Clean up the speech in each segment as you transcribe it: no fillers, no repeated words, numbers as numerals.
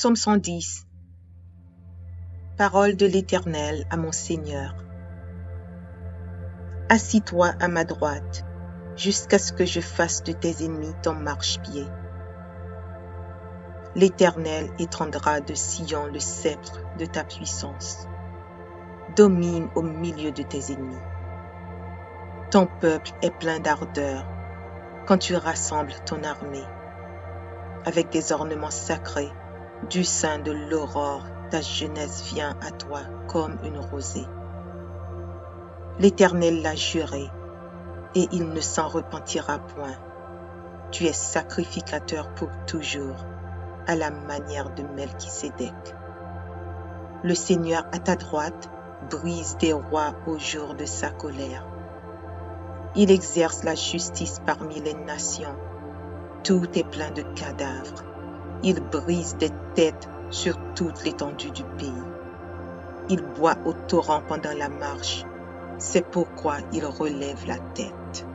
Psaume 110. Parole de l'Éternel à mon Seigneur. Assis-toi à ma droite, jusqu'à ce que je fasse de tes ennemis ton marchepied. L'Éternel étendra de Sion le sceptre de ta puissance. Domine au milieu de tes ennemis. Ton peuple est plein d'ardeur quand tu rassembles ton armée. Avec des ornements sacrés, du sein de l'aurore, ta jeunesse vient à toi comme une rosée. L'Éternel l'a juré, et il ne s'en repentira point. Tu es sacrificateur pour toujours, à la manière de Melchisédek. Le Seigneur à ta droite brise des rois au jour de sa colère. Il exerce la justice parmi les nations. Tout est plein de cadavres. Il brise des têtes sur toute l'étendue du pays. Il boit au torrent pendant la marche. C'est pourquoi il relève la tête.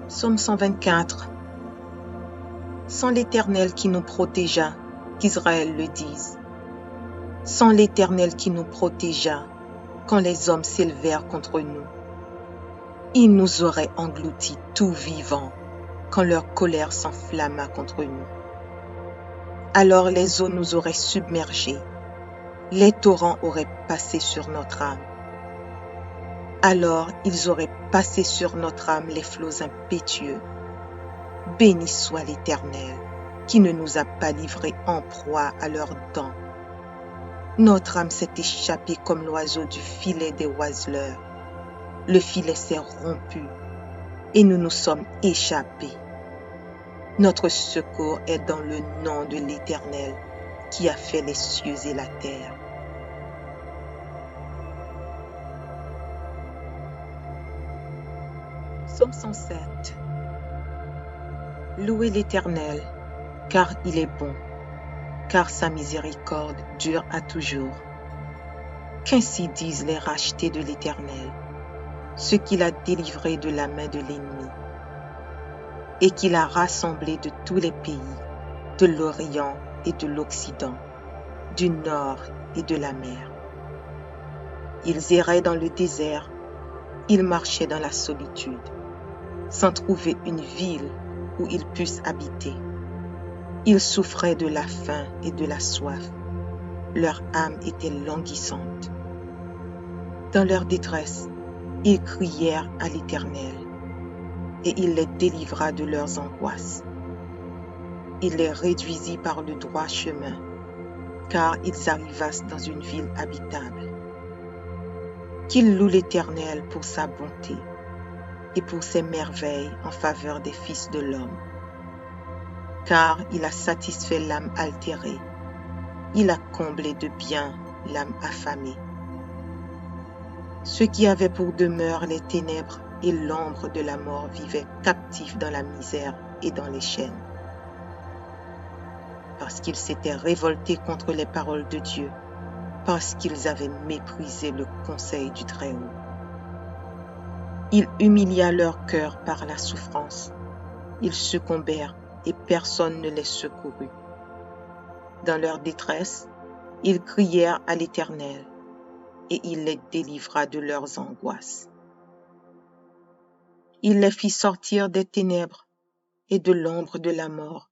Psaume 124. Sans l'Éternel qui nous protégea, qu'Israël le dise. Sans l'Éternel qui nous protégea, quand les hommes s'élevèrent contre nous. Ils nous auraient engloutis tout vivants, quand leur colère s'enflamma contre nous. Alors les eaux nous auraient submergés, les torrents auraient passé sur notre âme. Alors ils auraient passé sur notre âme les flots impétueux. Béni soit l'Éternel, qui ne nous a pas livrés en proie à leurs dents. Notre âme s'est échappée comme l'oiseau du filet des oiseleurs. Le filet s'est rompu et nous nous sommes échappés. Notre secours est dans le nom de l'Éternel qui a fait les cieux et la terre. Psaume 107. Louez l'Éternel, car il est bon, car sa miséricorde dure à toujours. Qu'ainsi disent les rachetés de l'Éternel, ceux qu'il a délivrés de la main de l'ennemi, et qu'il a rassemblés de tous les pays, de l'Orient et de l'Occident, du Nord et de la mer. Ils erraient dans le désert, ils marchaient dans la solitude, sans trouver une ville où ils puissent habiter. Ils souffraient de la faim et de la soif. Leur âme était languissante. Dans leur détresse, ils crièrent à l'Éternel, et il les délivra de leurs angoisses. Il les réduisit par le droit chemin, car ils arrivassent dans une ville habitable. Qu'ils louent l'Éternel pour sa bonté et pour ses merveilles en faveur des fils de l'homme. Car il a satisfait l'âme altérée, il a comblé de bien l'âme affamée. Ceux qui avaient pour demeure les ténèbres et l'ombre de la mort vivaient captifs dans la misère et dans les chaînes. Parce qu'ils s'étaient révoltés contre les paroles de Dieu, parce qu'ils avaient méprisé le conseil du Très-Haut. Il humilia leur cœur par la souffrance. Ils succombèrent et personne ne les secourut. Dans leur détresse, ils crièrent à l'Éternel, et il les délivra de leurs angoisses. Il les fit sortir des ténèbres et de l'ombre de la mort,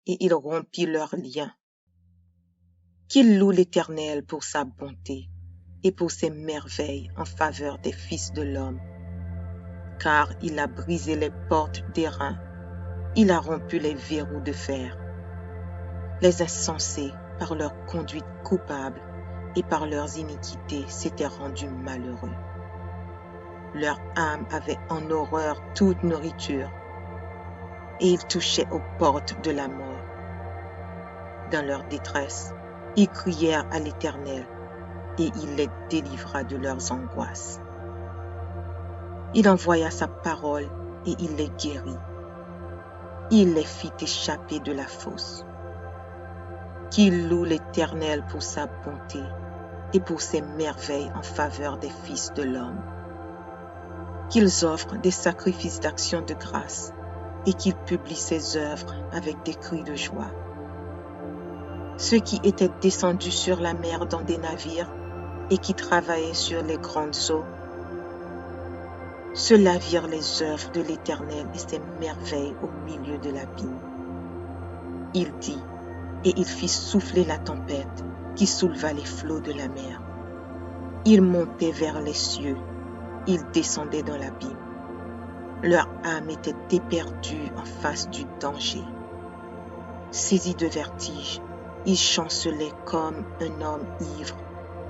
et il rompit leurs liens. Qu'il loue l'Éternel pour sa bonté et pour ses merveilles en faveur des fils de l'homme. Car il a brisé les portes d'airain, il a rompu les verrous de fer. Les insensés, par leur conduite coupable et par leurs iniquités, s'étaient rendus malheureux. Leur âme avait en horreur toute nourriture, et ils touchaient aux portes de la mort. Dans leur détresse, ils crièrent à l'Éternel, et il les délivra de leurs angoisses. Il envoya sa parole, et il les guérit. Il les fit échapper de la fosse. Qu'il loue l'Éternel pour sa bonté et pour ses merveilles en faveur des fils de l'homme. qu'ils offrent des sacrifices d'action de grâce et qu'ils publient ses œuvres avec des cris de joie. Ceux qui étaient descendus sur la mer dans des navires et qui travaillaient sur les grandes eaux, ceux-là virent les œuvres de l'Éternel et ses merveilles au milieu de l'abîme. Il dit, et il fit souffler la tempête qui souleva les flots de la mer. Ils montaient vers les cieux, ils descendaient dans l'abîme. Leur âme était éperdue en face du danger. Saisis de vertige, ils chancelaient comme un homme ivre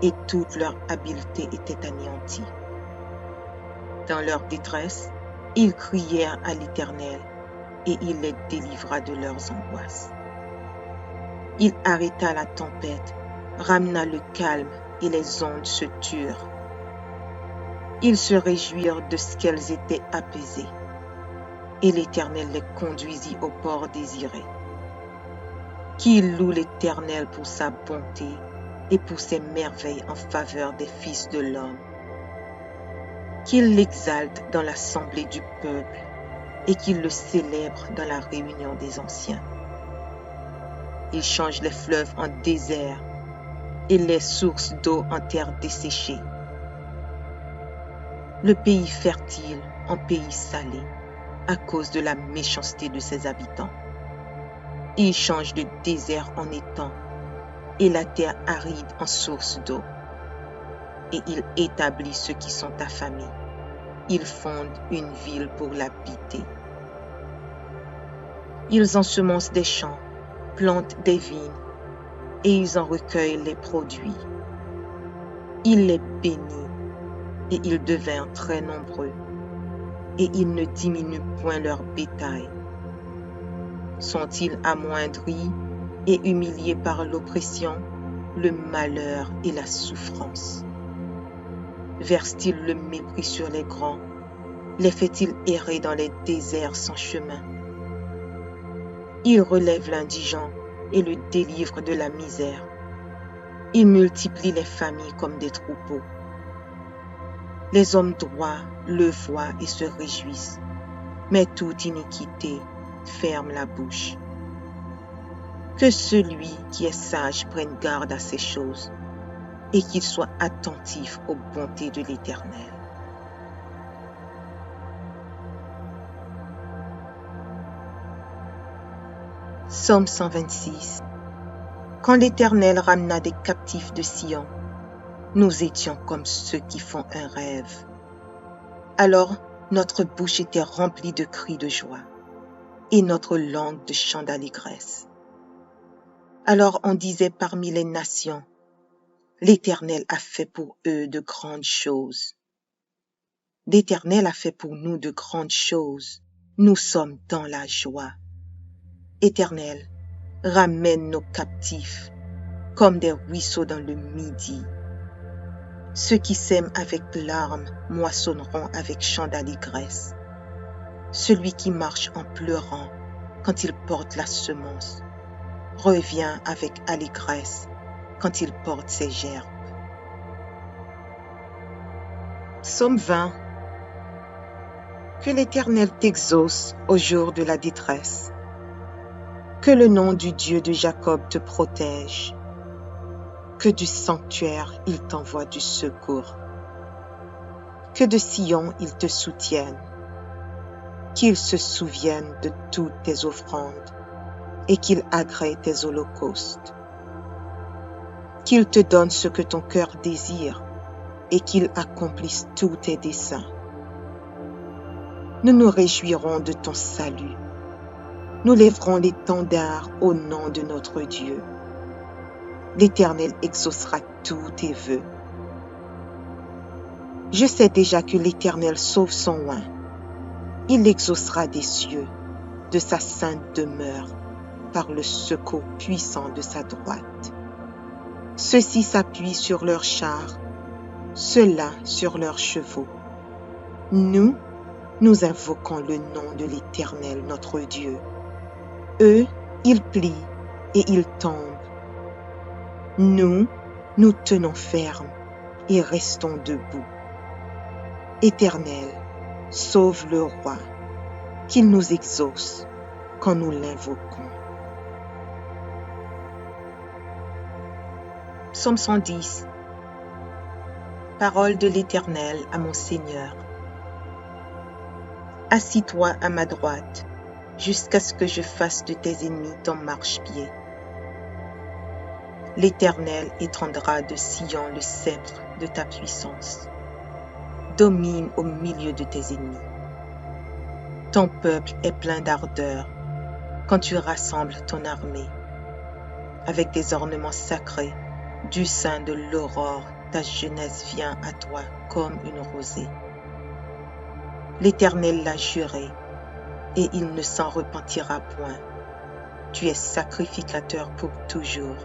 et toute leur habileté était anéantie. Dans leur détresse, ils crièrent à l'Éternel et il les délivra de leurs angoisses. Il arrêta la tempête, ramena le calme et les ondes se turent. Ils se réjouirent de ce qu'elles étaient apaisées et l'Éternel les conduisit au port désiré. Qu'il loue l'Éternel pour sa bonté et pour ses merveilles en faveur des fils de l'homme. Qu'il l'exalte dans l'assemblée du peuple et qu'il le célèbre dans la réunion des anciens. Il change les fleuves en désert et les sources d'eau en terre desséchée. Le pays fertile en pays salé à cause de la méchanceté de ses habitants. Il change le désert en étang et la terre aride en source d'eau. Et il établit ceux qui sont affamés. Il fonde une ville pour l'habiter. Ils ensemencent des champs, plantent des vignes, et ils en recueillent les produits. Il les bénit, et ils devinrent très nombreux, et ils ne diminuent point leur bétail. Sont-ils amoindris et humiliés par l'oppression, le malheur et la souffrance? Verse-t-il le mépris sur les grands? Les fait-il errer dans les déserts sans chemin? Il relève l'indigent et le délivre de la misère. Il multiplie les familles comme des troupeaux. Les hommes droits le voient et se réjouissent, mais toute iniquité ferme la bouche. Que celui qui est sage prenne garde à ces choses et qu'il soit attentif aux bontés de l'Éternel. Psaume 126. Quand l'Éternel ramena des captifs de Sion, nous étions comme ceux qui font un rêve. Alors notre bouche était remplie de cris de joie et notre langue de chants d'allégresse. Alors on disait parmi les nations, l'Éternel a fait pour eux de grandes choses. L'Éternel a fait pour nous de grandes choses. Nous sommes dans la joie. Éternel, ramène nos captifs comme des ruisseaux dans le midi. Ceux qui sèment avec larmes moissonneront avec chants d'allégresse. Celui qui marche en pleurant quand il porte la semence revient avec allégresse quand il porte ses gerbes. Psaume 20. Que l'Éternel t'exauce au jour de la détresse. Que le nom du Dieu de Jacob te protège. Que du sanctuaire il t'envoie du secours. Que de Sion il te soutienne. Qu'il se souvienne de toutes tes offrandes et qu'il agrée tes holocaustes. Qu'il te donne ce que ton cœur désire et qu'il accomplisse tous tes desseins. Nous nous réjouirons de ton salut. Nous lèverons l'étendard au nom de notre Dieu. L'Éternel exaucera tous tes vœux. Je sais déjà que l'Éternel sauve son oint. Il l'exaucera des cieux, de sa sainte demeure, par le secours puissant de sa droite. Ceux-ci s'appuient sur leurs chars, ceux-là sur leurs chevaux. Nous invoquons le nom de l'Éternel notre Dieu. Eux, ils plient et ils tombent. Nous tenons ferme et restons debout. Éternel, Sauve le roi, qu'il nous exauce quand nous l'invoquons. Psaume 110. Parole de l'Éternel à mon Seigneur. Assis-toi à ma droite, jusqu'à ce que je fasse de tes ennemis ton marchepied. L'Éternel étendra de Sion le sceptre de ta puissance. Domine au milieu de tes ennemis. Ton peuple est plein d'ardeur quand tu rassembles ton armée. Avec des ornements sacrés, du sein de l'aurore, ta jeunesse vient à toi comme une rosée. L'Éternel l'a juré, et il ne s'en repentira point. Tu es sacrificateur pour toujours,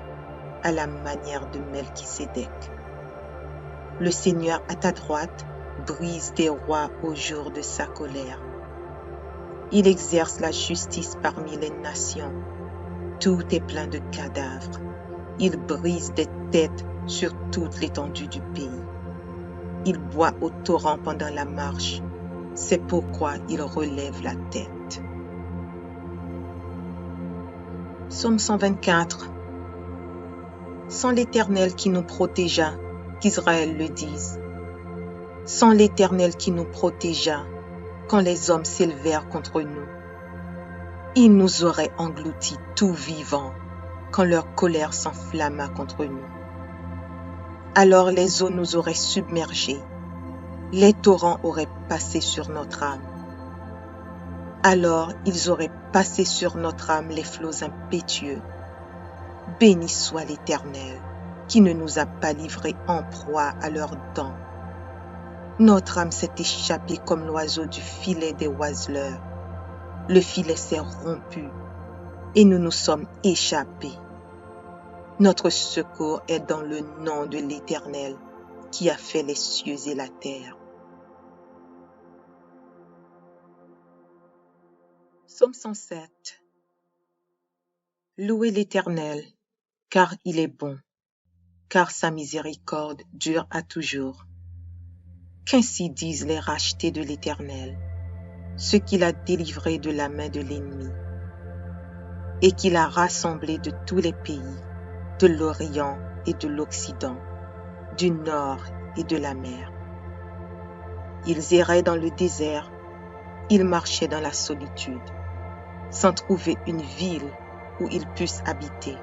à la manière de Melchisédek. Le Seigneur à ta droite brise des rois au jour de sa colère. Il exerce la justice parmi les nations. Tout est plein de cadavres. Il brise des têtes sur toute l'étendue du pays. Il boit au torrent pendant la marche. C'est pourquoi il relève la tête. Psaume 124. Sans l'Éternel qui nous protégea, qu'Israël le dise. Sans l'Éternel qui nous protégea, quand les hommes s'élevèrent contre nous. Il nous aurait engloutis tout vivants, quand leur colère s'enflamma contre nous. Alors les eaux nous auraient submergés, les torrents auraient passé sur notre âme. Alors ils auraient passé sur notre âme les flots impétueux. Béni soit l'Éternel, qui ne nous a pas livrés en proie à leurs dents. Notre âme s'est échappée comme l'oiseau du filet des oiseleurs. Le filet s'est rompu, et nous nous sommes échappés. Notre secours est dans le nom de l'Éternel, qui a fait les cieux et la terre. Psaume 107. Louez l'Éternel, car il est bon, car sa miséricorde dure à toujours. Qu'ainsi disent les rachetés de l'Éternel, ceux qu'il a délivrés de la main de l'ennemi, et qu'il a rassemblés de tous les pays, de l'Orient et de l'Occident, du Nord et de la mer. Ils erraient dans le désert, ils marchaient dans la solitude, sans trouver une ville où ils puissent habiter.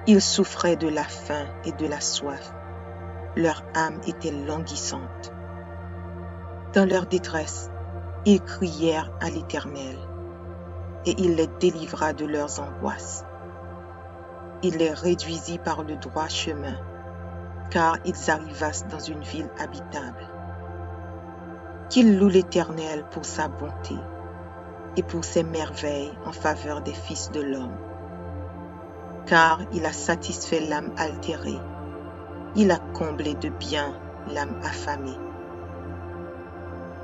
Ils souffraient de la faim et de la soif. Leur âme était languissante. Dans leur détresse, ils crièrent à l'Éternel, et il les délivra de leurs angoisses. Il les réduisit par le droit chemin, car ils arrivassent dans une ville habitable. Qu'ils louent l'Éternel pour sa bonté et pour ses merveilles en faveur des fils de l'homme. Car il a satisfait l'âme altérée, il a comblé de bien l'âme affamée.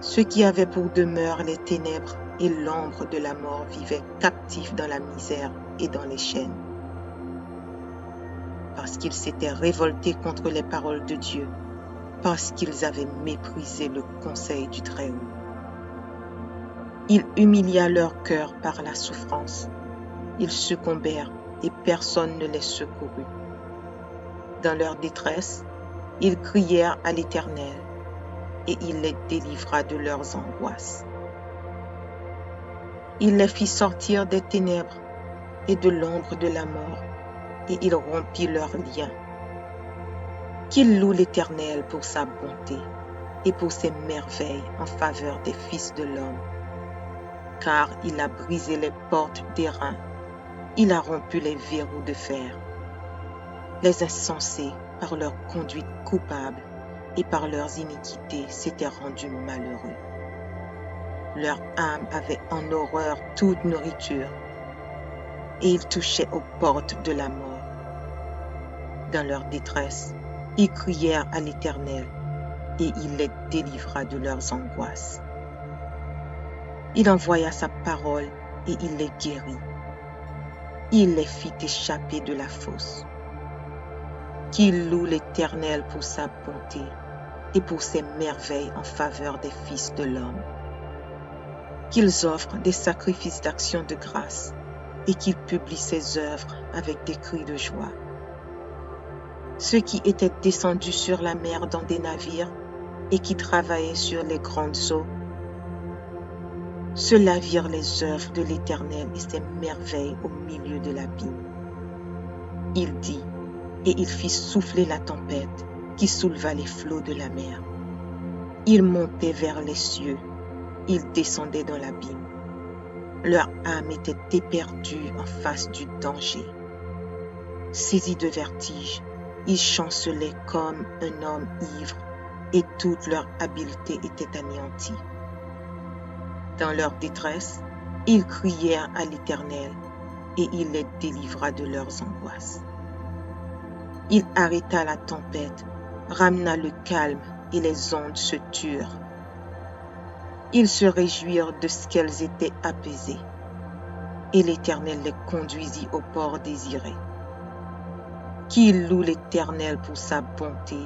Ceux qui avaient pour demeure les ténèbres et l'ombre de la mort vivaient captifs dans la misère et dans les chaînes. Parce qu'ils s'étaient révoltés contre les paroles de Dieu, parce qu'ils avaient méprisé le conseil du Très-Haut. Il humilia leur cœur par la souffrance. Ils succombèrent et personne ne les secourut. Dans leur détresse, ils crièrent à l'Éternel, et il les délivra de leurs angoisses. Il les fit sortir des ténèbres et de l'ombre de la mort, et il rompit leurs liens. Qu'il loue l'Éternel pour sa bonté et pour ses merveilles en faveur des fils de l'homme. Car il a brisé les portes d'airain, il a rompu les verrous de fer. Les insensés, par leur conduite coupable et par leurs iniquités, s'étaient rendus malheureux. Leur âme avait en horreur toute nourriture, et ils touchaient aux portes de la mort. Dans leur détresse, ils crièrent à l'Éternel, et il les délivra de leurs angoisses. Il envoya sa parole, et il les guérit. Il les fit échapper de la fosse. Qu'il loue l'Éternel pour sa bonté et pour ses merveilles en faveur des fils de l'homme. Qu'ils offrent des sacrifices d'action de grâce et qu'ils publient ses œuvres avec des cris de joie. Ceux qui étaient descendus sur la mer dans des navires et qui travaillaient sur les grandes eaux, ceux-là virent les œuvres de l'Éternel et ses merveilles au milieu de l'abîme. Il dit, et il fit souffler la tempête qui souleva les flots de la mer. Ils montaient vers les cieux, ils descendaient dans l'abîme. Leur âme était éperdue en face du danger. Saisis de vertige, ils chancelaient comme un homme ivre et toute leur habileté était anéantie. Dans leur détresse, ils crièrent à l'Éternel et il les délivra de leurs angoisses. Il arrêta la tempête, ramena le calme et les ondes se turent. Ils se réjouirent de ce qu'elles étaient apaisées et l'Éternel les conduisit au port désiré. Qu'il loue l'Éternel pour sa bonté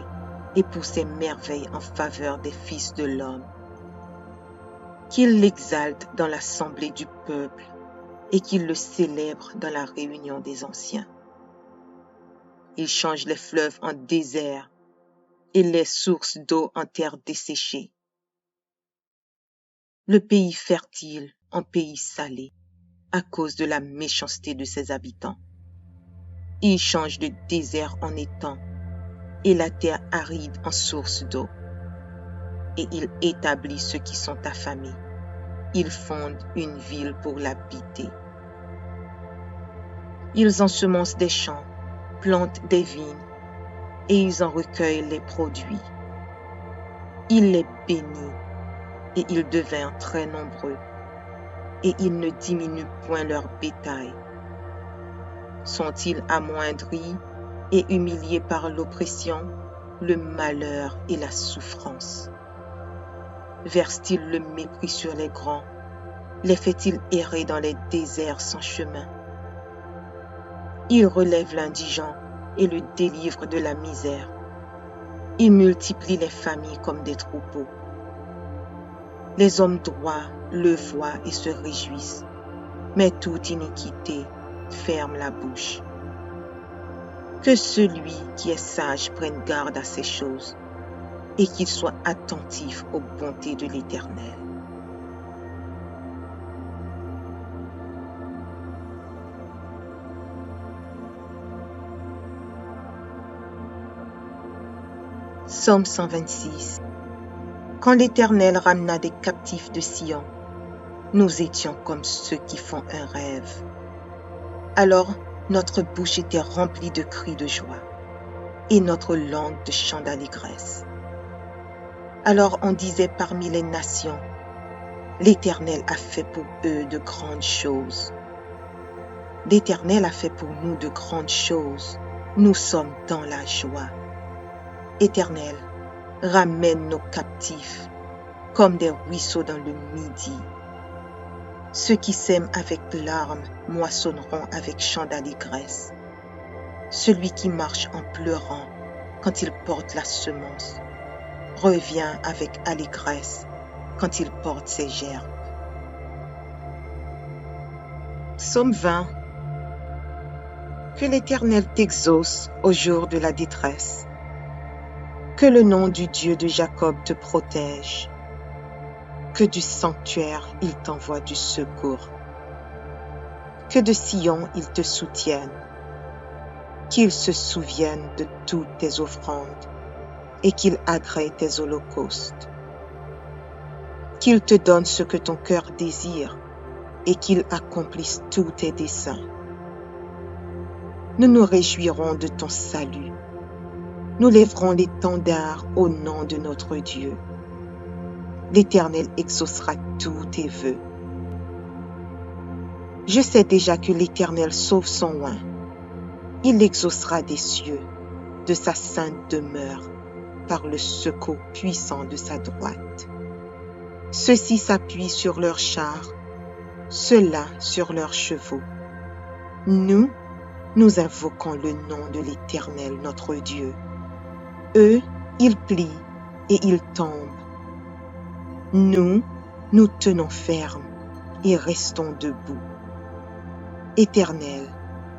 et pour ses merveilles en faveur des fils de l'homme. Qu'il l'exalte dans l'assemblée du peuple et qu'il le célèbre dans la réunion des anciens. Il change les fleuves en désert et les sources d'eau en terre desséchée. Le pays fertile en pays salé à cause de la méchanceté de ses habitants. Il change le désert en étang et la terre aride en source d'eau. Et il établit ceux qui sont affamés. Il fonde une ville pour l'habiter. Ils ensemencent des champs, plantent des vignes, et ils en recueillent les produits. Il les bénit, et ils devinrent très nombreux, et ils ne diminuent point leur bétail. Sont-ils amoindris et humiliés par l'oppression, le malheur et la souffrance? Verse-t-il le mépris sur les grands? Les fait-il errer dans les déserts sans chemin? Il relève l'indigent et le délivre de la misère. Il multiplie les familles comme des troupeaux. Les hommes droits le voient et se réjouissent, mais toute iniquité ferme la bouche. Que celui qui est sage prenne garde à ces choses et qu'il soit attentif aux bontés de l'Éternel. Psaume 126. Quand l'Éternel ramena des captifs de Sion, nous étions comme ceux qui font un rêve. Alors notre bouche était remplie de cris de joie et notre langue de chants d'allégresse. Alors on disait parmi les nations, l'Éternel a fait pour eux de grandes choses. L'Éternel a fait pour nous de grandes choses. Nous sommes dans la joie. Éternel, ramène nos captifs comme des ruisseaux dans le midi. Ceux qui sèment avec larmes moissonneront avec chants d'allégresse. Celui qui marche en pleurant quand il porte la semence revient avec allégresse quand il porte ses gerbes. Psaume 20. Que l'Éternel t'exauce au jour de la détresse. Que le nom du Dieu de Jacob te protège. Que du sanctuaire il t'envoie du secours. Que de Sion il te soutienne. Qu'il se souvienne de toutes tes offrandes et qu'il agrée tes holocaustes. Qu'il te donne ce que ton cœur désire et qu'il accomplisse tous tes desseins. Nous nous réjouirons de ton salut. Nous lèverons l'étendard au nom de notre Dieu. L'Éternel exaucera tous tes vœux. Je sais déjà que l'Éternel sauve son oint. Il l'exaucera des cieux, de sa sainte demeure, par le secours puissant de sa droite. Ceux-ci s'appuient sur leurs chars, ceux-là sur leurs chevaux. Nous invoquons le nom de l'Éternel notre Dieu. Eux, ils plient et ils tombent. Nous, nous tenons ferme et restons debout. Éternel,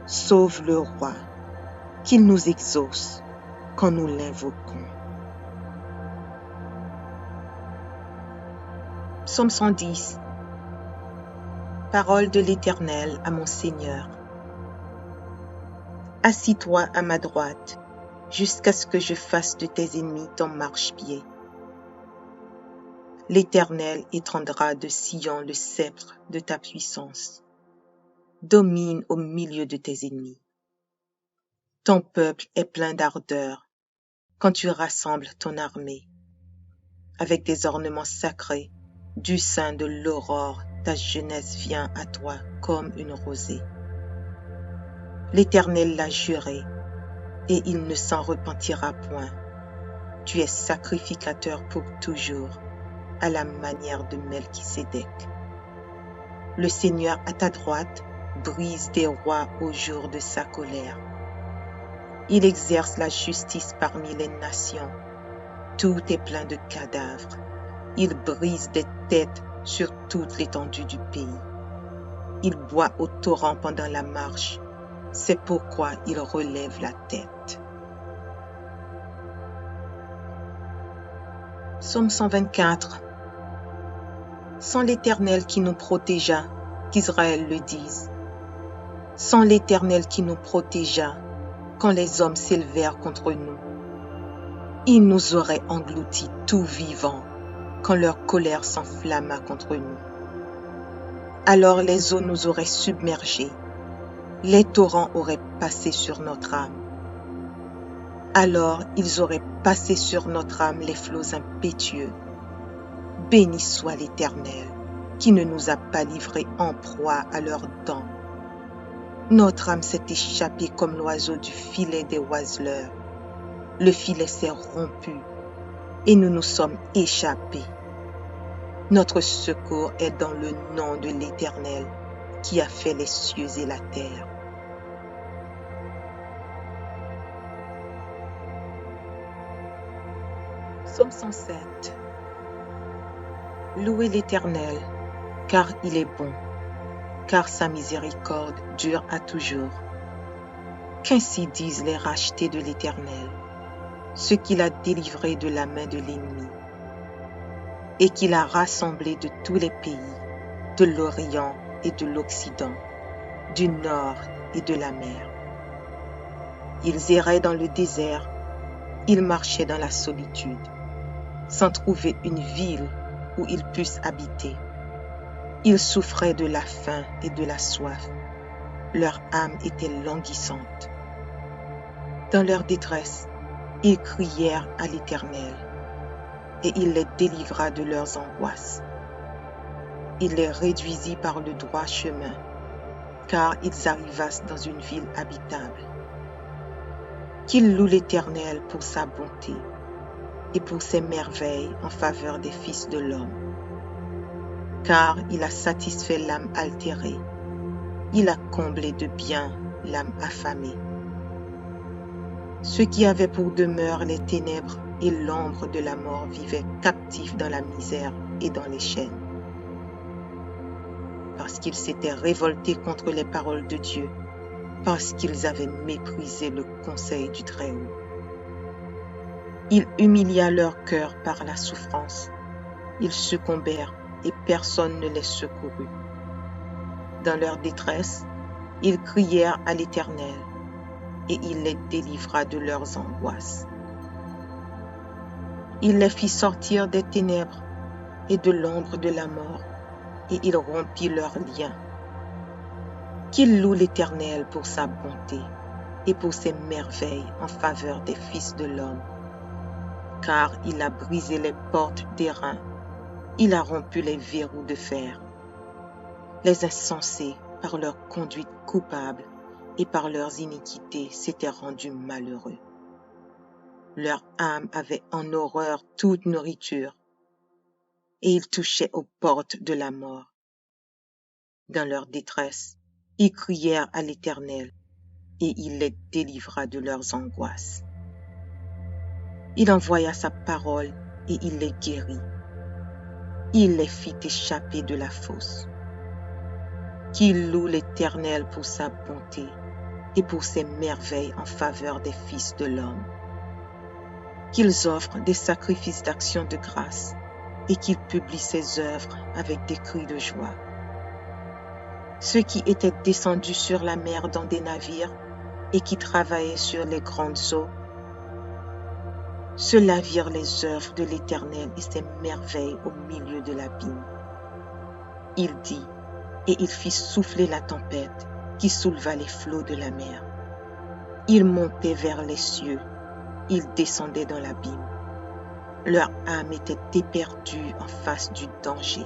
sauve le roi, qu'il nous exauce quand nous l'invoquons. Psaume 110. Parole de l'Éternel à mon Seigneur. Assis-toi à ma droite, jusqu'à ce que je fasse de tes ennemis ton marchepied. L'Éternel étendra de Sion le sceptre de ta puissance. Domine au milieu de tes ennemis. Ton peuple est plein d'ardeur quand tu rassembles ton armée. Avec des ornements sacrés, du sein de l'aurore, ta jeunesse vient à toi comme une rosée. L'Éternel l'a juré, et il ne s'en repentira point. Tu es sacrificateur pour toujours, à la manière de Melchisédek. Le Seigneur à ta droite brise des rois au jour de sa colère. Il exerce la justice parmi les nations. Tout est plein de cadavres. Il brise des têtes sur toute l'étendue du pays. Il boit au torrent pendant la marche. C'est pourquoi il relève la tête. Psaume 124. Sans l'Éternel qui nous protégea, qu'Israël le dise. Sans l'Éternel qui nous protégea, quand les hommes s'élevèrent contre nous. Ils nous auraient engloutis tout vivants, quand leur colère s'enflamma contre nous. Alors les eaux nous auraient submergés, les torrents auraient passé sur notre âme. Alors ils auraient passé sur notre âme les flots impétueux. Béni soit l'Éternel, qui ne nous a pas livrés en proie à leurs dents. Notre âme s'est échappée comme l'oiseau du filet des oiseleurs. Le filet s'est rompu, et nous nous sommes échappés. Notre secours est dans le nom de l'Éternel, qui a fait les cieux et la terre. Psaume 107. Louez l'Éternel, car il est bon, car sa miséricorde dure à toujours. Qu'ainsi disent les rachetés de l'Éternel, ceux qu'il a délivrés de la main de l'ennemi, et qu'il a rassemblés de tous les pays, de l'Orient et de l'Occident, du Nord et de la mer. Ils erraient dans le désert, ils marchaient dans la solitude, sans trouver une ville où ils puissent habiter. Ils souffraient de la faim et de la soif. Leur âme était languissante. Dans leur détresse, ils crièrent à l'Éternel, et il les délivra de leurs angoisses. Il les réduisit par le droit chemin, car ils arrivassent dans une ville habitable. Qu'ils louent l'Éternel pour sa bonté et pour ses merveilles en faveur des fils de l'homme. Car il a satisfait l'âme altérée, il a comblé de bien l'âme affamée. Ceux qui avaient pour demeure les ténèbres et l'ombre de la mort vivaient captifs dans la misère et dans les chaînes. Parce qu'ils s'étaient révoltés contre les paroles de Dieu, parce qu'ils avaient méprisé le conseil du Très-Haut. Il humilia leur cœur par la souffrance. Ils succombèrent et personne ne les secourut. Dans leur détresse, ils crièrent à l'Éternel et il les délivra de leurs angoisses. Il les fit sortir des ténèbres et de l'ombre de la mort et il rompit leurs liens. Qu'ils louent l'Éternel pour sa bonté et pour ses merveilles en faveur des fils de l'homme. Car il a brisé les portes d'airain, il a rompu les verrous de fer. Les insensés, par leur conduite coupable et par leurs iniquités, s'étaient rendus malheureux. Leur âme avait en horreur toute nourriture, et ils touchaient aux portes de la mort. Dans leur détresse, ils crièrent à l'Éternel, et il les délivra de leurs angoisses. Il envoya sa parole et il les guérit. Il les fit échapper de la fosse. Qu'ils louent l'Éternel pour sa bonté et pour ses merveilles en faveur des fils de l'homme. Qu'ils offrent des sacrifices d'action de grâce et qu'ils publient ses œuvres avec des cris de joie. Ceux qui étaient descendus sur la mer dans des navires et qui travaillaient sur les grandes eaux, ceux-là virent les œuvres de l'Éternel et ses merveilles au milieu de l'abîme. Il dit, et il fit souffler la tempête qui souleva les flots de la mer. Ils montaient vers les cieux, ils descendaient dans l'abîme. Leur âme était éperdue en face du danger.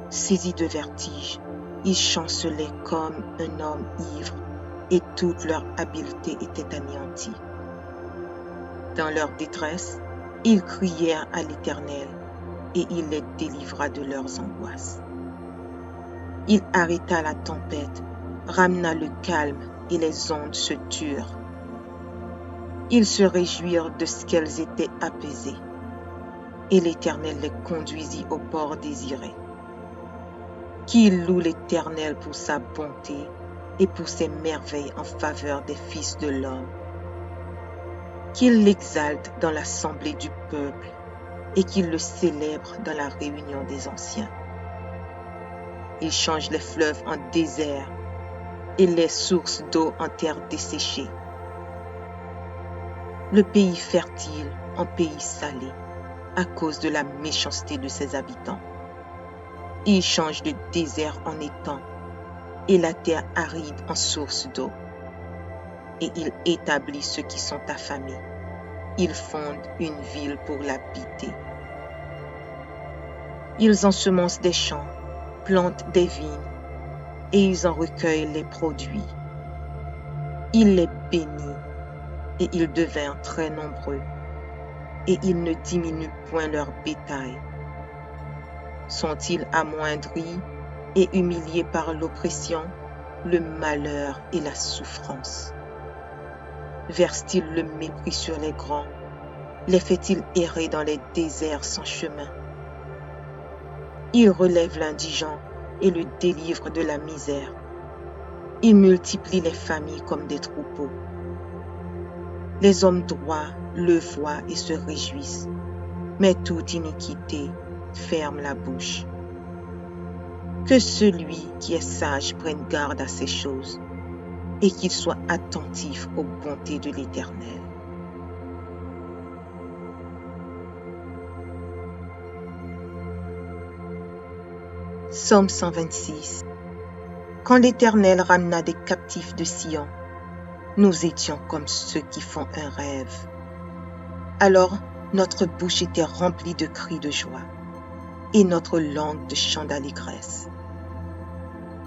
Saisis de vertige, ils chancelaient comme un homme ivre et toute leur habileté était anéantie. Dans leur détresse, ils crièrent à l'Éternel et il les délivra de leurs angoisses. Il arrêta la tempête, ramena le calme et les ondes se turent. Ils se réjouirent de ce qu'elles étaient apaisées et l'Éternel les conduisit au port désiré. Qu'ils louent l'Éternel pour sa bonté et pour ses merveilles en faveur des fils de l'homme. Qu'ils l'exaltent dans l'assemblée du peuple et qu'ils le célèbrent dans la réunion des anciens. Il change les fleuves en désert et les sources d'eau en terre desséchée. Le pays fertile en pays salé à cause de la méchanceté de ses habitants. Il change le désert en étang et la terre aride en source d'eau. Et il établit ceux qui sont affamés. Il fonde une ville pour l'habiter. Ils ensemencent des champs, plantent des vignes, et ils en recueillent les produits. Il les bénit, et ils devinrent très nombreux, et il ne diminue point leur bétail. Sont-ils amoindris et humiliés par l'oppression, le malheur et la souffrance? Verse-t-il le mépris sur les grands? Les fait-il errer dans les déserts sans chemin? Il relève l'indigent et le délivre de la misère. Il multiplie les familles comme des troupeaux. Les hommes droits le voient et se réjouissent, mais toute iniquité ferme la bouche. Que celui qui est sage prenne garde à ces choses et qu'il soit attentif aux bontés de l'Éternel. Psaume 126. Quand l'Éternel ramena des captifs de Sion, nous étions comme ceux qui font un rêve. Alors notre bouche était remplie de cris de joie et notre langue de chants d'allégresse.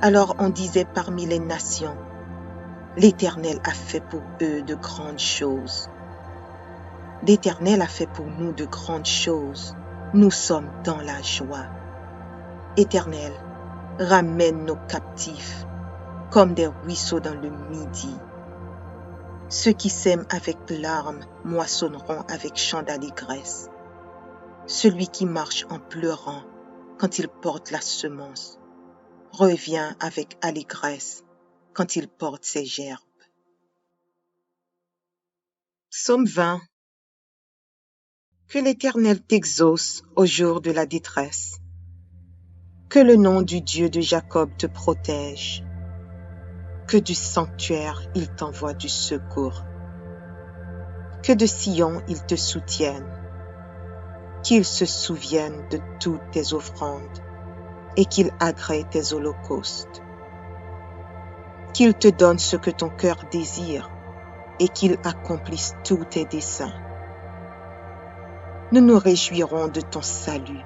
Alors on disait parmi les nations, l'Éternel a fait pour eux de grandes choses. L'Éternel a fait pour nous de grandes choses. Nous sommes dans la joie. Éternel, ramène nos captifs comme des ruisseaux dans le midi. Ceux qui sèment avec larmes moissonneront avec chants d'allégresse. Celui qui marche en pleurant quand il porte la semence revient avec allégresse quand il porte ses gerbes. Psaume 20. Que l'Éternel t'exauce au jour de la détresse. Que le nom du Dieu de Jacob te protège. Que du sanctuaire il t'envoie du secours. Que de Sion il te soutienne. Qu'il se souvienne de toutes tes offrandes et qu'il agrée tes holocaustes. Qu'il te donne ce que ton cœur désire et qu'il accomplisse tous tes desseins. Nous nous réjouirons de ton salut.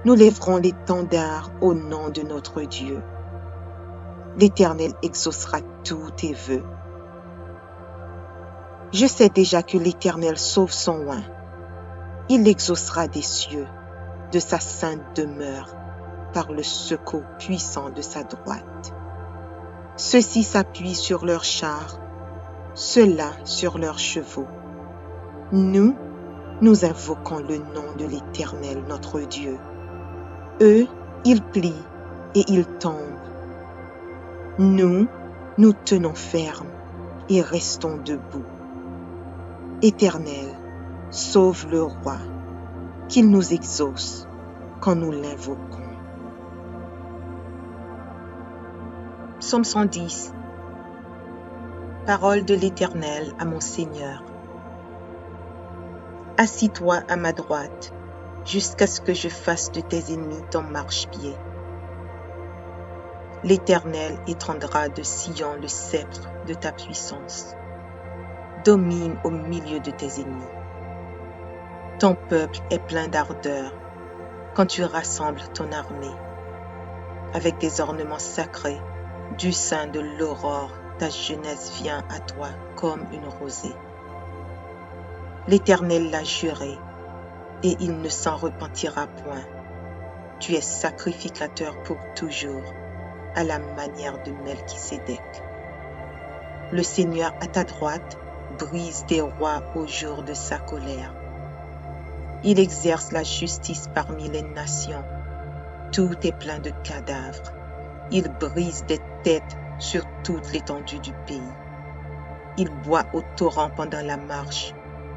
Nous lèverons l'étendard au nom de notre Dieu. L'Éternel exaucera tous tes vœux. Je sais déjà que l'Éternel sauve son oint. Il exaucera des cieux, de sa sainte demeure, par le secours puissant de sa droite. Ceux-ci s'appuient sur leurs chars, ceux-là sur leurs chevaux. Nous, nous invoquons le nom de l'Éternel notre Dieu. Eux, ils plient et ils tombent. Nous, nous tenons ferme et restons debout. Éternel, sauve le roi, qu'il nous exauce quand nous l'invoquons. Psaume 110. Parole de l'Éternel à mon Seigneur. Assis-toi à ma droite, jusqu'à ce que je fasse de tes ennemis ton marchepied. L'Éternel étendra de Sion le sceptre de ta puissance. Domine au milieu de tes ennemis. Ton peuple est plein d'ardeur quand tu rassembles ton armée. Avec des ornements sacrés, du sein de l'aurore, ta jeunesse vient à toi comme une rosée. L'Éternel l'a juré, et il ne s'en repentira point. Tu es sacrificateur pour toujours, à la manière de Melchisédek. Le Seigneur à ta droite brise des rois au jour de sa colère. Il exerce la justice parmi les nations. Tout est plein de cadavres. Il brise des têtes sur toute l'étendue du pays. Il boit au torrent pendant la marche.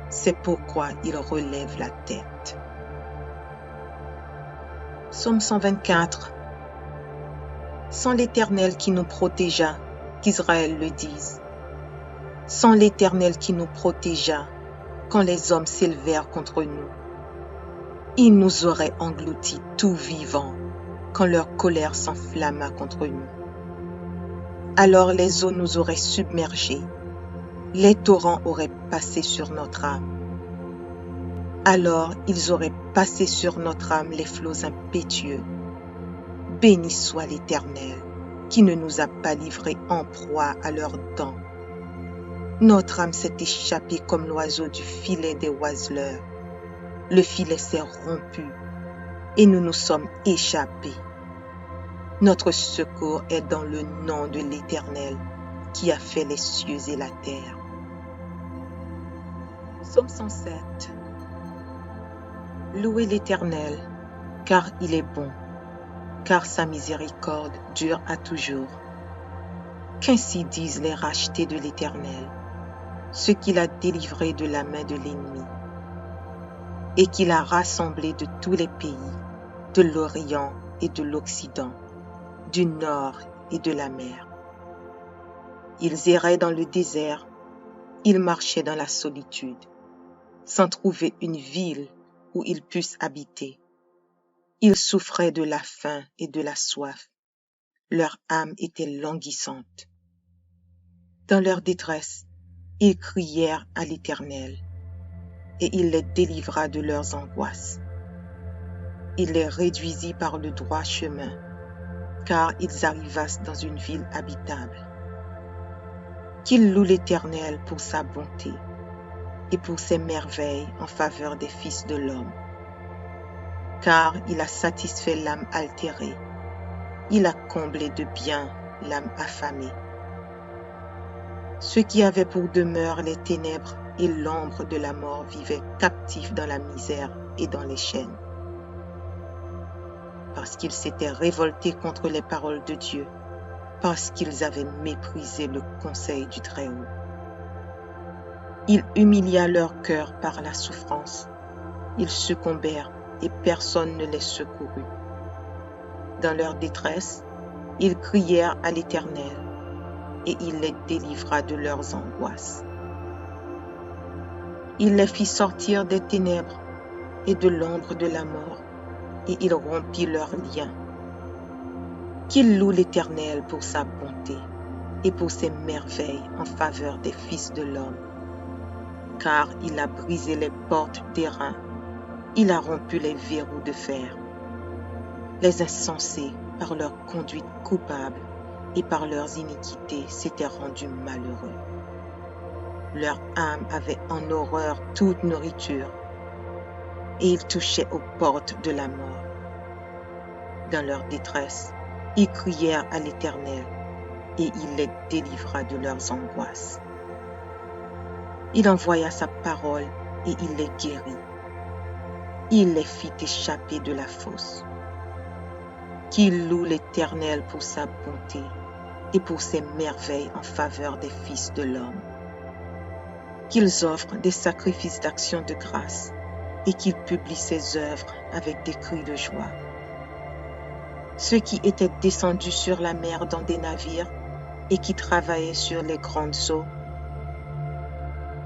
C'est pourquoi il relève la tête. Psaume 124. Sans l'Éternel qui nous protégea, qu'Israël le dise. Sans l'Éternel qui nous protégea, quand les hommes s'élevèrent contre nous. Il nous aurait engloutis tout vivants, quand leur colère s'enflamma contre nous. Alors les eaux nous auraient submergés, les torrents auraient passé sur notre âme. Alors ils auraient passé sur notre âme les flots impétueux. Béni soit l'Éternel, qui ne nous a pas livrés en proie à leurs dents. Notre âme s'est échappée comme l'oiseau du filet des oiseleurs. Le filet s'est rompu et nous nous sommes échappés. Notre secours est dans le nom de l'Éternel qui a fait les cieux et la terre. Psaume 107. Louez l'Éternel, car il est bon, car sa miséricorde dure à toujours. Qu'ainsi disent les rachetés de l'Éternel, ceux qu'il a délivrés de la main de l'ennemi, et qu'il a rassemblés de tous les pays, de l'Orient et de l'Occident, du nord et de la mer. Ils erraient dans le désert, ils marchaient dans la solitude, sans trouver une ville où ils puissent habiter. Ils souffraient de la faim et de la soif. Leur âme était languissante. Dans leur détresse, ils crièrent à l'Éternel, et il les délivra de leurs angoisses. Il les réduisit par le droit chemin, car ils arrivassent dans une ville habitable. Qu'ils louent l'Éternel pour sa bonté et pour ses merveilles en faveur des fils de l'homme. Car il a satisfait l'âme altérée, il a comblé de bien l'âme affamée. Ceux qui avaient pour demeure les ténèbres et l'ombre de la mort vivaient captifs dans la misère et dans les chaînes. Parce qu'ils s'étaient révoltés contre les paroles de Dieu, parce qu'ils avaient méprisé le conseil du Très-Haut. Il humilia leur cœur par la souffrance. Ils succombèrent et personne ne les secourut. Dans leur détresse, ils crièrent à l'Éternel et il les délivra de leurs angoisses. Il les fit sortir des ténèbres et de l'ombre de la mort et il rompit leurs liens. Qu'ils louent l'Éternel pour sa bonté et pour ses merveilles en faveur des fils de l'homme. Car il a brisé les portes d'airain, il a rompu les verrous de fer. Les insensés, par leur conduite coupable et par leurs iniquités, s'étaient rendus malheureux. Leur âme avait en horreur toute nourriture, et ils touchaient aux portes de la mort. Dans leur détresse, ils crièrent à l'Éternel, et il les délivra de leurs angoisses. Il envoya sa parole, et il les guérit. il les fit échapper de la fosse. Qu'ils louent l'Éternel pour sa bonté et pour ses merveilles en faveur des fils de l'homme. Qu'ils offrent des sacrifices d'action de grâce et qu'ils publient ses œuvres avec des cris de joie. Ceux qui étaient descendus sur la mer dans des navires et qui travaillaient sur les grandes eaux,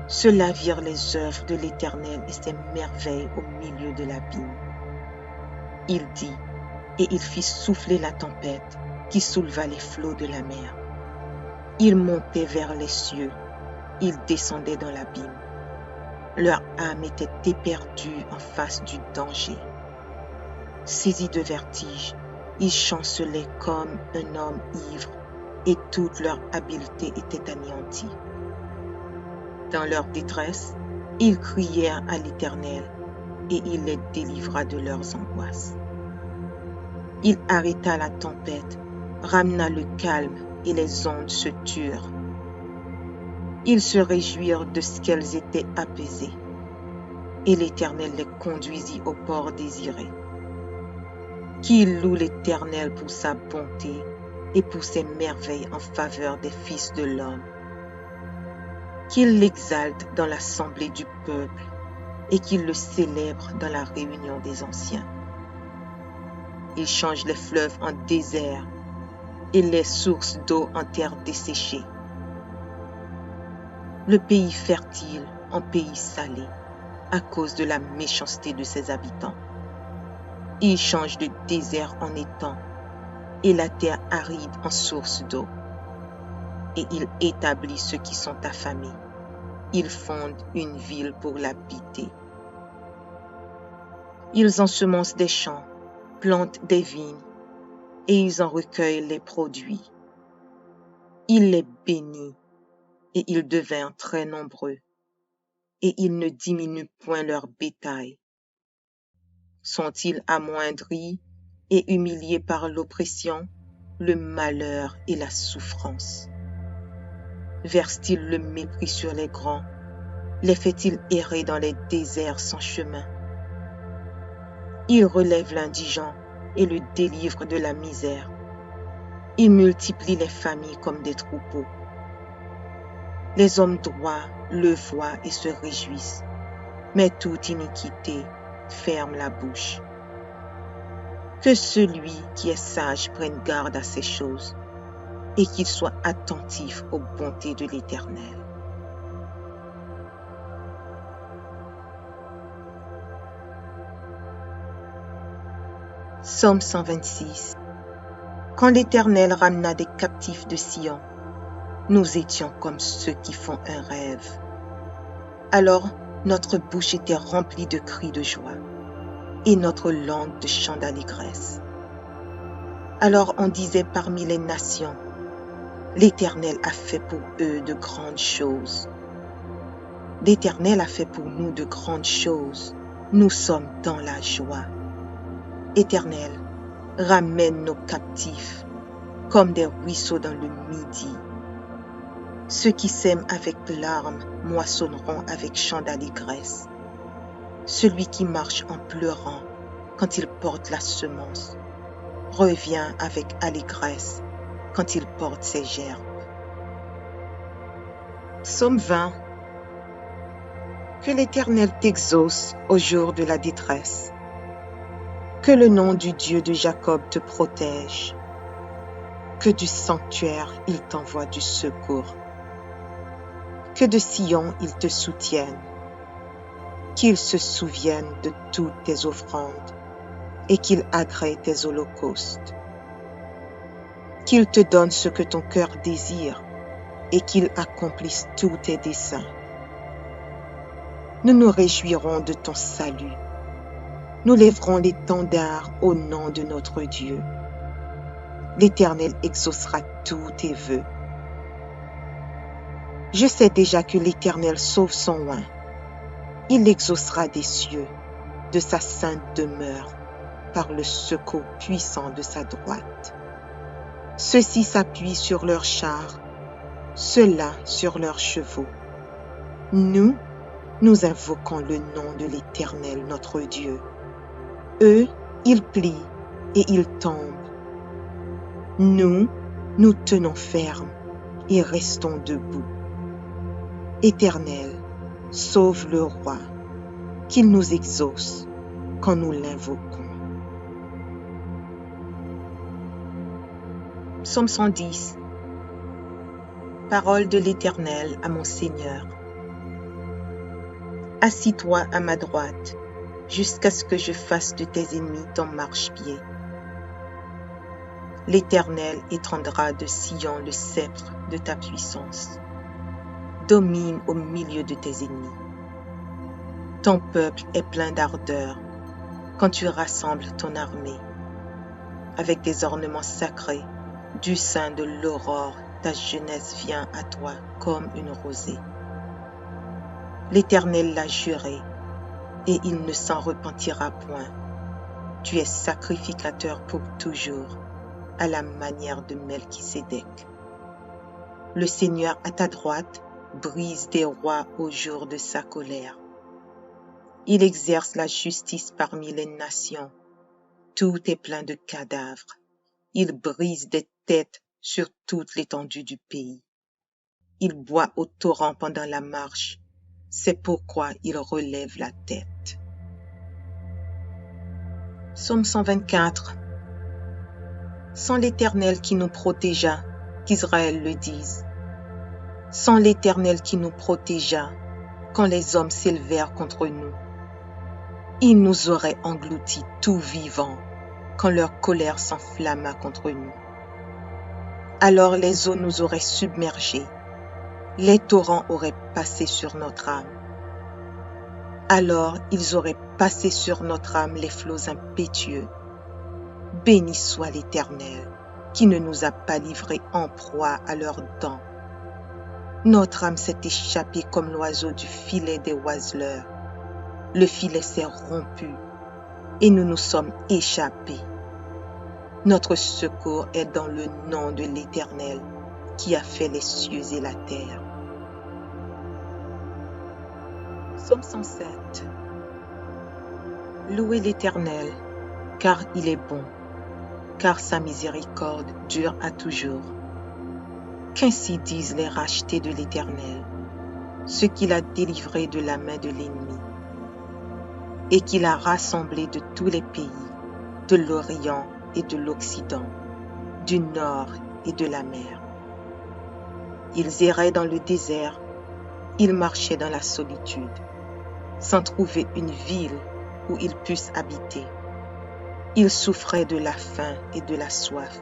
ceux-là virent les œuvres de l'Éternel et ses merveilles au milieu de l'abîme. Il dit, et il fit souffler la tempête qui souleva les flots de la mer. Ils montaient vers les cieux, ils descendaient dans l'abîme. Leur âme était éperdue en face du danger. Saisis de vertige, ils chancelaient comme un homme ivre et toute leur habileté était anéantie. Dans leur détresse, ils crièrent à l'Éternel et il les délivra de leurs angoisses. Il arrêta la tempête, ramena le calme et les ondes se turent. Ils se réjouirent de ce qu'elles étaient apaisées et l'Éternel les conduisit au port désiré. Qu'il loue l'Éternel pour sa bonté et pour ses merveilles en faveur des fils de l'homme. Qu'il l'exalte dans l'assemblée du peuple et qu'il le célèbre dans la réunion des anciens. Il change les fleuves en désert et les sources d'eau en terre desséchée. Le pays fertile en pays salé à cause de la méchanceté de ses habitants. Il change le désert en étang et la terre aride en source d'eau. Et il établit ceux qui sont affamés. Il fonde une ville pour l'habiter. Ils ensemencent des champs, plantent des vignes, et ils en recueillent les produits. Il les bénit, et ils devinrent très nombreux, et ils ne diminuent point leur bétail. Sont-ils amoindris et humiliés par l'oppression, le malheur et la souffrance? Verse-t-il le mépris sur les grands? Les fait-il errer dans les déserts sans chemin? Il relève l'indigent et le délivre de la misère. Il multiplie les familles comme des troupeaux. Les hommes droits le voient et se réjouissent, mais toute iniquité ferme la bouche. Que celui qui est sage prenne garde à ces choses et qu'il soit attentif aux bontés de l'Éternel. Psaume 126. Quand l'Éternel ramena des captifs de Sion, nous étions comme ceux qui font un rêve. Alors notre bouche était remplie de cris de joie et notre langue de chants d'allégresse. Alors on disait parmi les nations, l'Éternel a fait pour eux de grandes choses. L'Éternel a fait pour nous de grandes choses. Nous sommes dans la joie. Éternel, ramène nos captifs comme des ruisseaux dans le midi. Ceux qui sèment avec larmes moissonneront avec chants d'allégresse. Celui qui marche en pleurant quand il porte la semence revient avec allégresse quand il porte ses gerbes. Psaume 20. Que l'Éternel t'exauce au jour de la détresse. Que le nom du Dieu de Jacob te protège. Que du sanctuaire il t'envoie du secours. Que de Sion il te soutienne. Qu'il se souvienne de toutes tes offrandes et qu'il agrée tes holocaustes. Qu'il te donne ce que ton cœur désire et qu'il accomplisse tous tes desseins. Nous nous réjouirons de ton salut. Nous lèverons l'étendard au nom de notre Dieu. L'Éternel exaucera tous tes vœux. Je sais déjà que l'Éternel sauve son oint. Il l'exaucera des cieux, de sa sainte demeure, par le secours puissant de sa droite. Ceux-ci s'appuient sur leurs chars, ceux-là sur leurs chevaux. Nous invoquons le nom de l'Éternel notre Dieu. Eux, ils plient et ils tombent. Nous, nous tenons ferme et restons debout. Éternel, sauve le roi, qu'il nous exauce quand nous l'invoquons. Psaume 110. Parole de l'Éternel à mon Seigneur. Assis-toi à ma droite, jusqu'à ce que je fasse de tes ennemis ton marchepied. L'Éternel étendra de Sion le sceptre de ta puissance. Domine au milieu de tes ennemis. Ton peuple est plein d'ardeur quand tu rassembles ton armée. Avec des ornements sacrés, du sein de l'aurore, ta jeunesse vient à toi comme une rosée. L'Éternel l'a juré, et il ne s'en repentira point. Tu es sacrificateur pour toujours, à la manière de Melchisédek. Le Seigneur à ta droite brise des rois au jour de sa colère. Il exerce la justice parmi les nations. Tout est plein de cadavres. Il brise des têtes sur toute l'étendue du pays. Il boit au torrent pendant la marche. C'est pourquoi il relève la tête. Psaume 124. Sans l'Éternel qui nous protégea, qu'Israël le dise. Sans l'Éternel qui nous protégea, quand les hommes s'élevèrent contre nous. Il nous aurait engloutis tout vivants, quand leur colère s'enflamma contre nous. Alors les eaux nous auraient submergés, les torrents auraient passé sur notre âme. Alors ils auraient passé sur notre âme les flots impétueux. Béni soit l'Éternel, qui ne nous a pas livrés en proie à leurs dents. Notre âme s'est échappée comme l'oiseau du filet des oiseleurs. Le filet s'est rompu, et nous nous sommes échappés. Notre secours est dans le nom de l'Éternel, qui a fait les cieux et la terre. Psaume 107. Louez l'Éternel, car il est bon, car sa miséricorde dure à toujours. Qu'ainsi disent les rachetés de l'Éternel, ceux qu'il a délivrés de la main de l'ennemi, et qu'il a rassemblés de tous les pays, de l'Orient et de l'Occident, du nord et de la mer. Ils erraient dans le désert, ils marchaient dans la solitude, sans trouver une ville où ils puissent habiter. Ils souffraient de la faim et de la soif.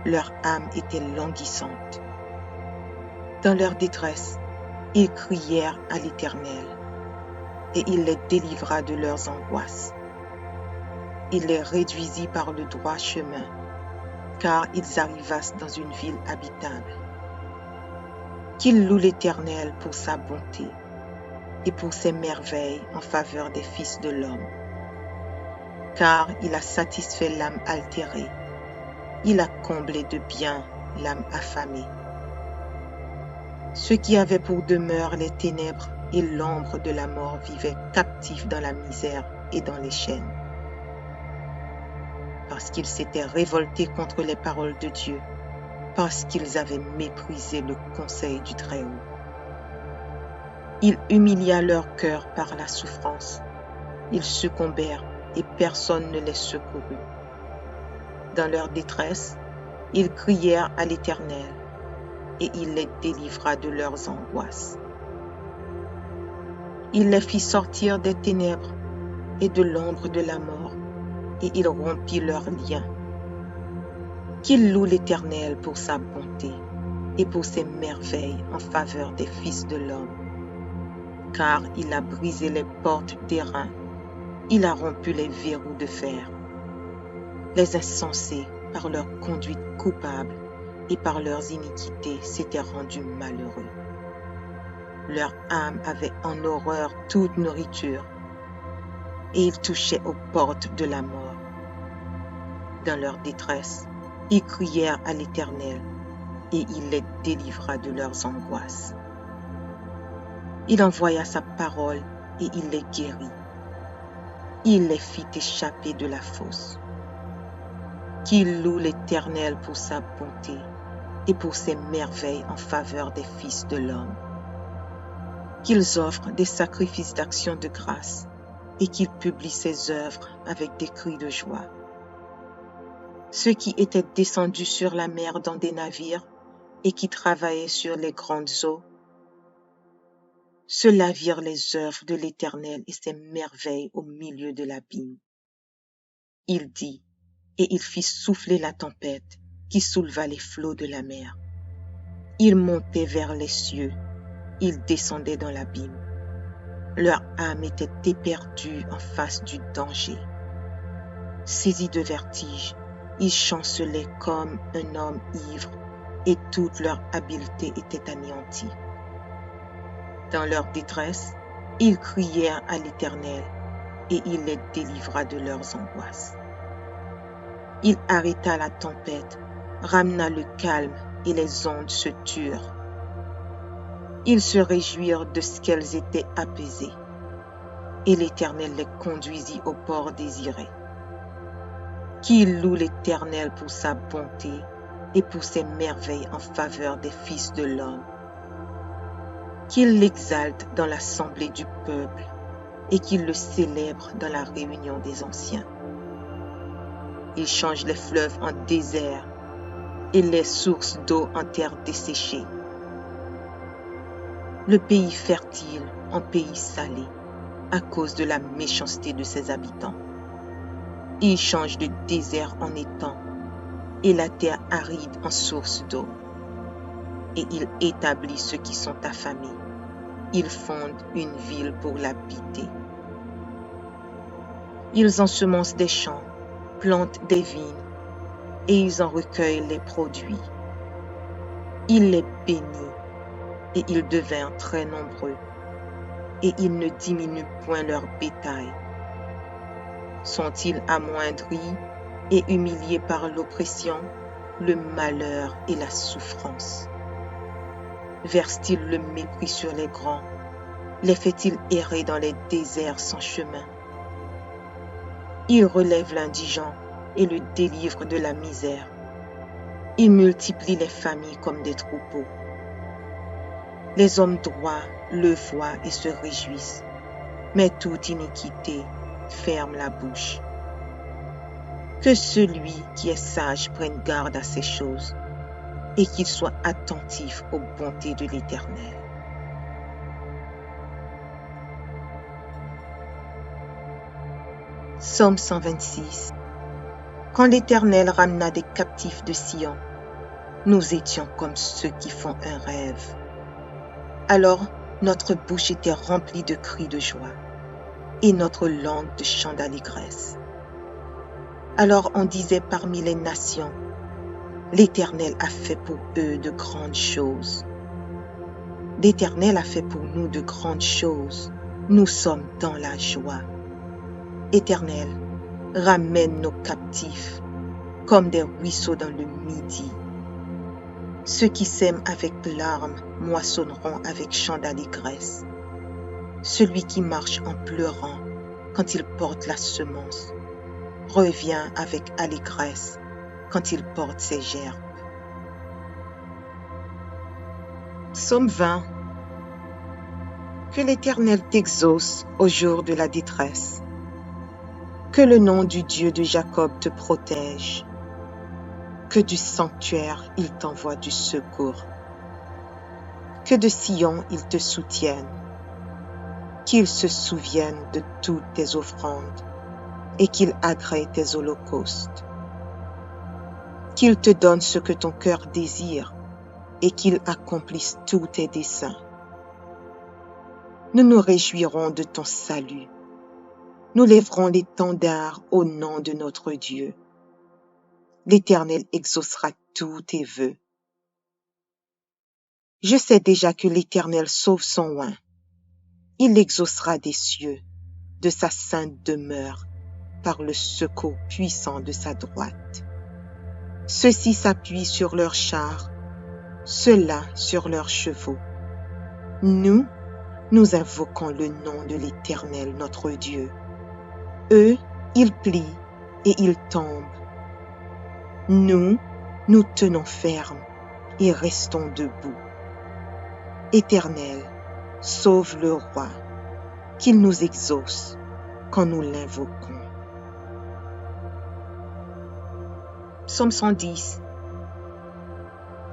Leur âme était languissante. Dans leur détresse, ils crièrent à l'Éternel, et il les délivra de leurs angoisses. Il les réduisit par le droit chemin, car ils arrivassent dans une ville habitable. Qu'ils louent l'Éternel pour sa bonté et pour ses merveilles en faveur des fils de l'homme. Car il a satisfait l'âme altérée, il a comblé de bien l'âme affamée. Ceux qui avaient pour demeure les ténèbres et l'ombre de la mort vivaient captifs dans la misère et dans les chaînes. Parce qu'ils s'étaient révoltés contre les paroles de Dieu, parce qu'ils avaient méprisé le conseil du Très-Haut. Il humilia leur cœur par la souffrance. Ils succombèrent et personne ne les secourut. Dans leur détresse, ils crièrent à l'Éternel, et il les délivra de leurs angoisses. Il les fit sortir des ténèbres et de l'ombre de la mort, et il rompit leurs liens. Qu'il loue l'Éternel pour sa bonté et pour ses merveilles en faveur des fils de l'homme. Car il a brisé les portes d'airain, il a rompu les verrous de fer. Les insensés, par leur conduite coupable et par leurs iniquités, s'étaient rendus malheureux. Leur âme avait en horreur toute nourriture, et ils touchaient aux portes de la mort. Dans leur détresse, ils crièrent à l'Éternel, et il les délivra de leurs angoisses. Il envoya sa parole, et il les guérit. il les fit échapper de la fosse. Qu'ils louent l'Éternel pour sa bonté et pour ses merveilles en faveur des fils de l'homme. Qu'ils offrent des sacrifices d'action de grâce et qu'ils publient ses œuvres avec des cris de joie. Ceux qui étaient descendus sur la mer dans des navires et qui travaillaient sur les grandes eaux, ceux-là virent les œuvres de l'Éternel et ses merveilles au milieu de l'abîme. Il dit, et il fit souffler la tempête qui souleva les flots de la mer. Ils montaient vers les cieux, ils descendaient dans l'abîme. Leur âme était éperdue en face du danger. Saisis de vertige, ils chancelaient comme un homme ivre et toute leur habileté était anéantie. Dans leur détresse, ils crièrent à l'Éternel et il les délivra de leurs angoisses. Il arrêta la tempête, ramena le calme et les ondes se turent. Ils se réjouirent de ce qu'elles étaient apaisées et l'Éternel les conduisit au port désiré. Qu'il loue l'Éternel pour sa bonté et pour ses merveilles en faveur des fils de l'homme. Qu'il l'exalte dans l'assemblée du peuple et qu'il le célèbre dans la réunion des anciens. Il change les fleuves en désert et les sources d'eau en terre desséchée. Le pays fertile en pays salé à cause de la méchanceté de ses habitants. Il change le désert en étang et la terre aride en source d'eau. Et il établit ceux qui sont affamés. Il fonde une ville pour l'habiter. Ils ensemencent des champs, plantent des vignes, et ils en recueillent les produits. Il les bénit, et ils devinrent très nombreux, et ils ne diminuent point leur bétail. Sont-ils amoindris et humiliés par l'oppression, le malheur et la souffrance? Verse-t-il le mépris sur les grands? Les fait-il errer dans les déserts sans chemin? Il relève l'indigent et le délivre de la misère. Il multiplie les familles comme des troupeaux. Les hommes droits le voient et se réjouissent, mais toute iniquité ferme la bouche. Que celui qui est sage prenne garde à ces choses et qu'il soit attentif aux bontés de l'Éternel. Psaume 126. Quand l'Éternel ramena des captifs de Sion, nous étions comme ceux qui font un rêve. Alors notre bouche était remplie de cris de joie et notre langue de chants d'allégresse. Alors on disait parmi les nations, l'Éternel a fait pour eux de grandes choses. L'Éternel a fait pour nous de grandes choses. Nous sommes dans la joie. Éternel, ramène nos captifs comme des ruisseaux dans le midi. Ceux qui sèment avec larmes moissonneront avec chants d'allégresse. Celui qui marche en pleurant quand il porte la semence revient avec allégresse quand il porte ses gerbes. Psaume 20. Que l'Éternel t'exauce au jour de la détresse. Que le nom du Dieu de Jacob te protège. Que du sanctuaire il t'envoie du secours. Que de Sion il te soutienne. Qu'il se souvienne de toutes tes offrandes et qu'il agrée tes holocaustes. Qu'il te donne ce que ton cœur désire et qu'il accomplisse tous tes desseins. Nous nous réjouirons de ton salut. Nous lèverons l'étendard au nom de notre Dieu. L'Éternel exaucera tous tes vœux. Je sais déjà que l'Éternel sauve son oint. Il l'exaucera des cieux, de sa sainte demeure, par le secours puissant de sa droite. Ceux-ci s'appuient sur leurs chars, ceux-là sur leurs chevaux. Nous invoquons le nom de l'Éternel notre Dieu. Eux, ils plient et ils tombent. Nous, nous tenons ferme et restons debout. Éternel, sauve le roi, qu'il nous exauce quand nous l'invoquons. Psaume 110.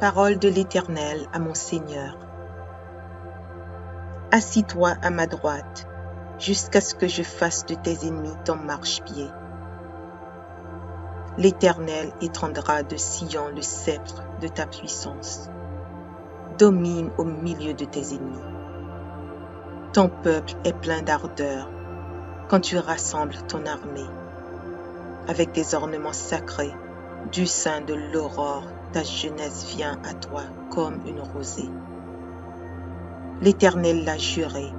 Parole de l'Éternel à mon Seigneur. Assis-toi à ma droite, jusqu'à ce que je fasse de tes ennemis ton marchepied. L'Éternel étendra de Sion le sceptre de ta puissance. Domine au milieu de tes ennemis. Ton peuple est plein d'ardeur quand tu rassembles ton armée. Avec des ornements sacrés, du sein de l'aurore, ta jeunesse vient à toi comme une rosée. L'Éternel l'a juré,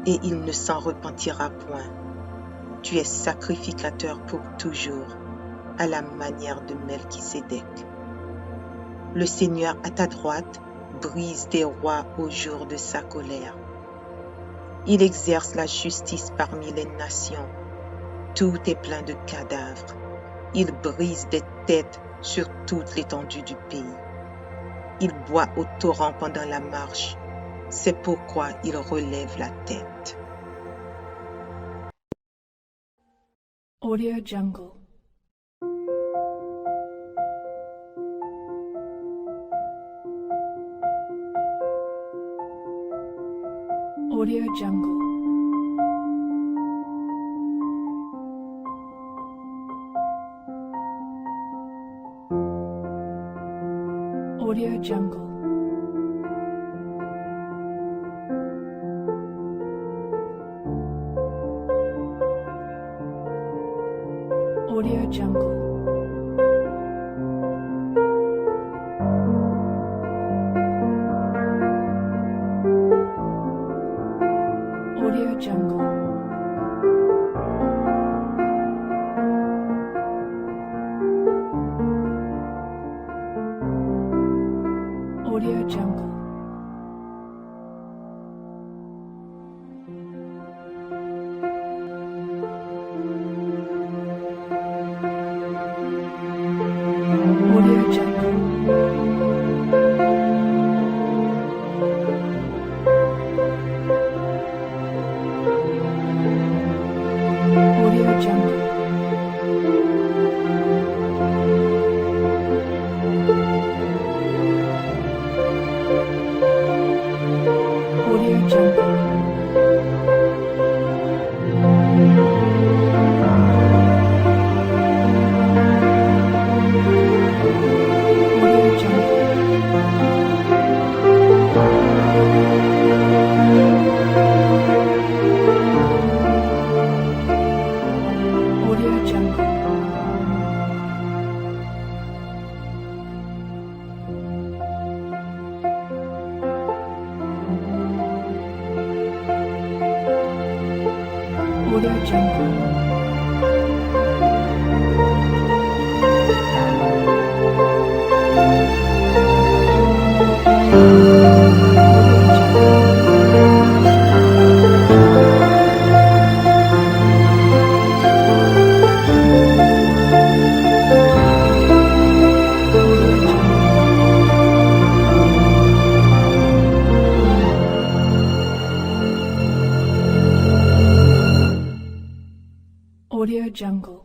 et il ne s'en repentira point. Tu es sacrificateur pour toujours, à la manière de Melchisédek. Le Seigneur à ta droite brise des rois au jour de sa colère. Il exerce la justice parmi les nations. Tout est plein de cadavres. Il brise des têtes sur toute l'étendue du pays. Il boit au torrent pendant la marche. C'est pourquoi il relève la tête. Audio Jungle. Audio Jungle. Audio Jungle. Audio Jungle. Audio Jungle. Audio Jungle. Audio Jungle. Audio Jungle. Audio Jungle. Audio Jungle. Audio Jungle. Audio Jungle. Audio Jungle.